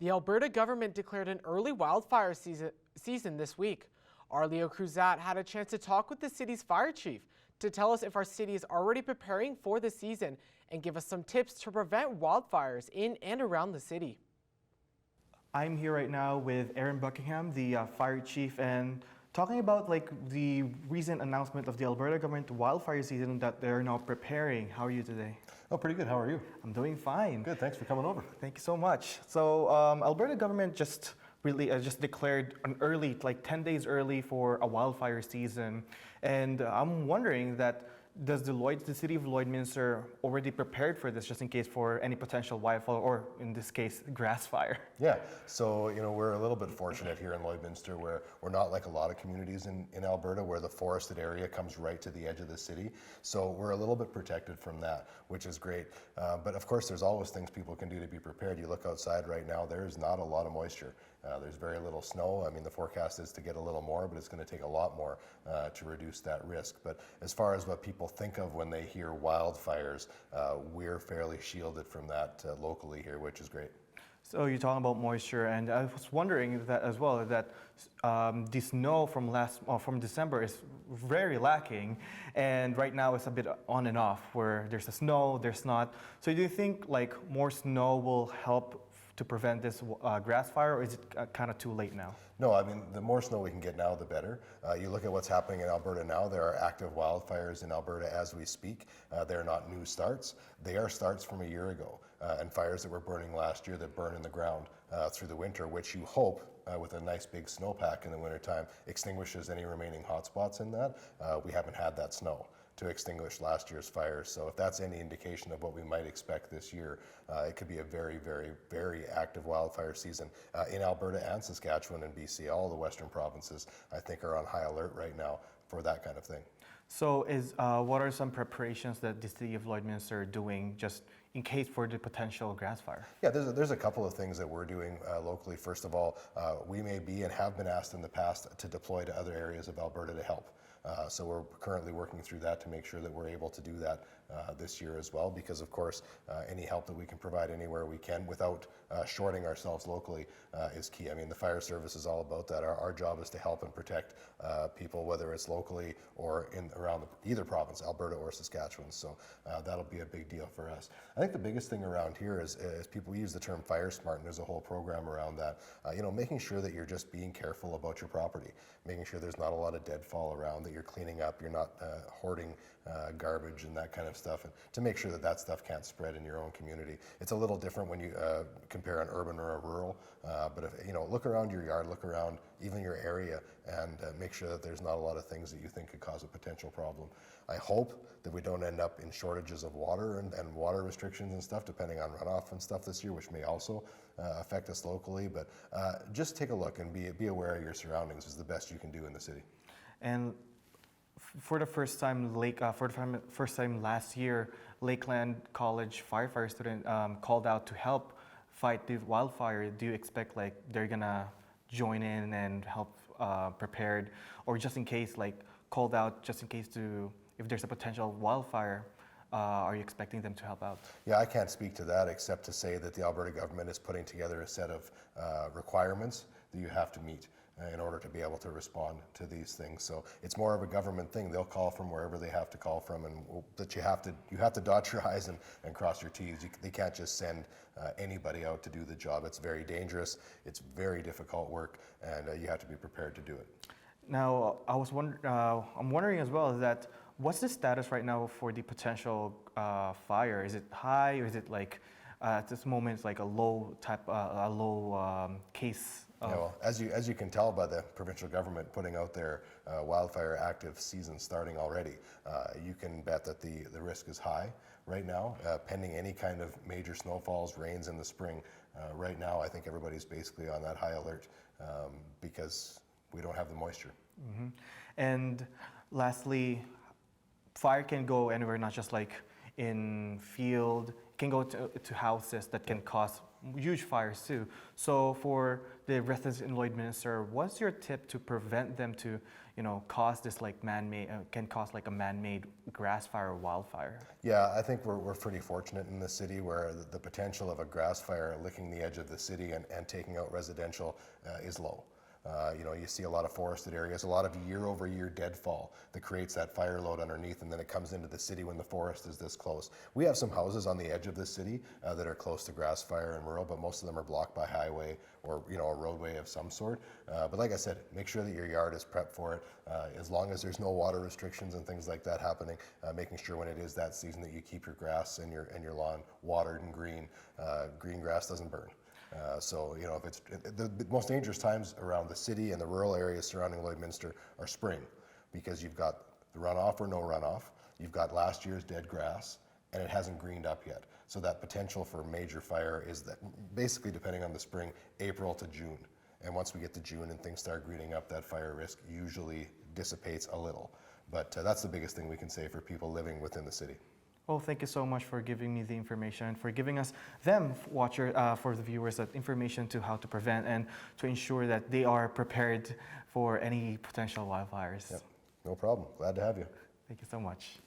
The Alberta government declared an early wildfire season this week. Our Leo Cruzat had a chance to talk with the city's fire chief to tell us if our city is already preparing for the season and give us some tips to prevent wildfires in and around the city. I'm here right now with Aaron Buckingham, the fire chief, and talking about the recent announcement of the Alberta government wildfire season that they're now preparing. How are you today? Oh, pretty good. How are you? I'm doing fine. Good. Thanks for coming over. Thank you so much. So Alberta government just declared an early, 10 days early for a wildfire season. And I'm wondering that does the city of Lloydminster already prepared for this just in case for any potential wildfire or in this case, grass fire? Yeah, so we're a little bit fortunate here in Lloydminster where we're not like a lot of communities in Alberta where the forested area comes right to the edge of the city. So we're a little bit protected from that, which is great. But of course, there's always things people can do to be prepared. You look outside right now, there's not a lot of moisture. There's very little snow. I mean, the forecast is to get a little more, but it's going to take a lot more to reduce that risk. But as far as what people think of when they hear wildfires, we're fairly shielded from that locally here, which is great. So you're talking about moisture, and I was wondering that as well, that the snow from December is very lacking, and right now it's a bit on and off, where there's the snow, there's not. So do you think more snow will help to prevent this grass fire, or is it kind of too late now? No, I mean, the more snow we can get now, the better. You look at what's happening in Alberta now, there are active wildfires in Alberta as we speak. They're not new starts. They are starts from a year ago, and fires that were burning last year that burn in the ground through the winter, which you hope with a nice big snowpack in the wintertime extinguishes any remaining hotspots in that. We haven't had that snow to extinguish last year's fires. So if that's any indication of what we might expect this year, it could be a very, very, very active wildfire season in Alberta and Saskatchewan and BC. All the western provinces, I think, are on high alert right now for that kind of thing. So what are some preparations that the city of Lloydminster are doing just in case for the potential grass fire? Yeah, there's a couple of things that we're doing locally. First of all, we may be and have been asked in the past to deploy to other areas of Alberta to help. So we're currently working through that to make sure that we're able to do that this year as well, because of course any help that we can provide anywhere we can without shorting ourselves locally is key. I mean, the fire service is all about that. Our job is to help and protect people, whether it's locally or around either province, Alberta or Saskatchewan. So that'll be a big deal for us. I think the biggest thing around here is people use the term fire smart, and there's a whole program around that. Making sure that you're just being careful about your property, making sure there's not a lot of deadfall around, that you're cleaning up, you're not hoarding garbage and that kind of stuff, and to make sure that that stuff can't spread in your own community. It's a little different when you compare an urban or a rural, but if, look around your yard, look around even your area, and make sure that there's not a lot of things that you think could cause a potential problem. I hope that we don't end up in shortages of water and water restrictions and stuff, depending on runoff and stuff this year, which may also affect us locally. But just take a look and be aware of your surroundings is the best you can do in the city. And for the first time, first time last year, Lakeland College firefighter student called out to help fight the wildfire. Do you expect they're gonna join in and help prepared, or just in case called out just in case if there's a potential wildfire? Are you expecting them to help out? Yeah, I can't speak to that except to say that the Alberta government is putting together a set of requirements that you have to meet in order to be able to respond to these things. So it's more of a government thing. They'll call from wherever they have to call from, and that you have to dot your I's and cross your T's. They can't just send anybody out to do the job. It's very dangerous. It's very difficult work, and you have to be prepared to do it. Now, I'm wondering as well that what's the status right now for the potential fire? Is it high, or is it at this moment it's a low case? As you can tell by the provincial government putting out their wildfire active season starting already, you can bet that the risk is high right now, pending any kind of major snowfalls, rains in the spring. Right now, I think everybody's basically on that high alert because we don't have the moisture. Mm-hmm. And lastly, fire can go anywhere, not just in field. It can go to houses that can cause huge fires too. So for the residents in Lloydminster, what's your tip to prevent them to, cause this like man-made, can cause like a man-made grass fire or wildfire? Yeah, I think we're pretty fortunate in the city where the potential of a grass fire licking the edge of the city and taking out residential is low. You see a lot of forested areas, a lot of year-over-year deadfall that creates that fire load underneath, and then it comes into the city when the forest is this close. We have some houses on the edge of the city that are close to grass fire and rural, but most of them are blocked by highway or a roadway of some sort. But like I said, make sure that your yard is prepped for it. As long as there's no water restrictions and things like that happening, making sure when it is that season that you keep your grass and your lawn watered and green. Green grass doesn't burn. If it's the most dangerous times around the city and the rural areas surrounding Lloydminster are spring, because you've got the runoff or no runoff, you've got last year's dead grass, and it hasn't greened up yet. So that potential for major fire is that basically, depending on the spring, April to June. And once we get to June and things start greening up, that fire risk usually dissipates a little. But that's the biggest thing we can say for people living within the city. Well, thank you so much for giving me the information and for giving us, for the viewers, that information to how to prevent and to ensure that they are prepared for any potential wildfires. Yep. No problem. Glad to have you. Thank you so much.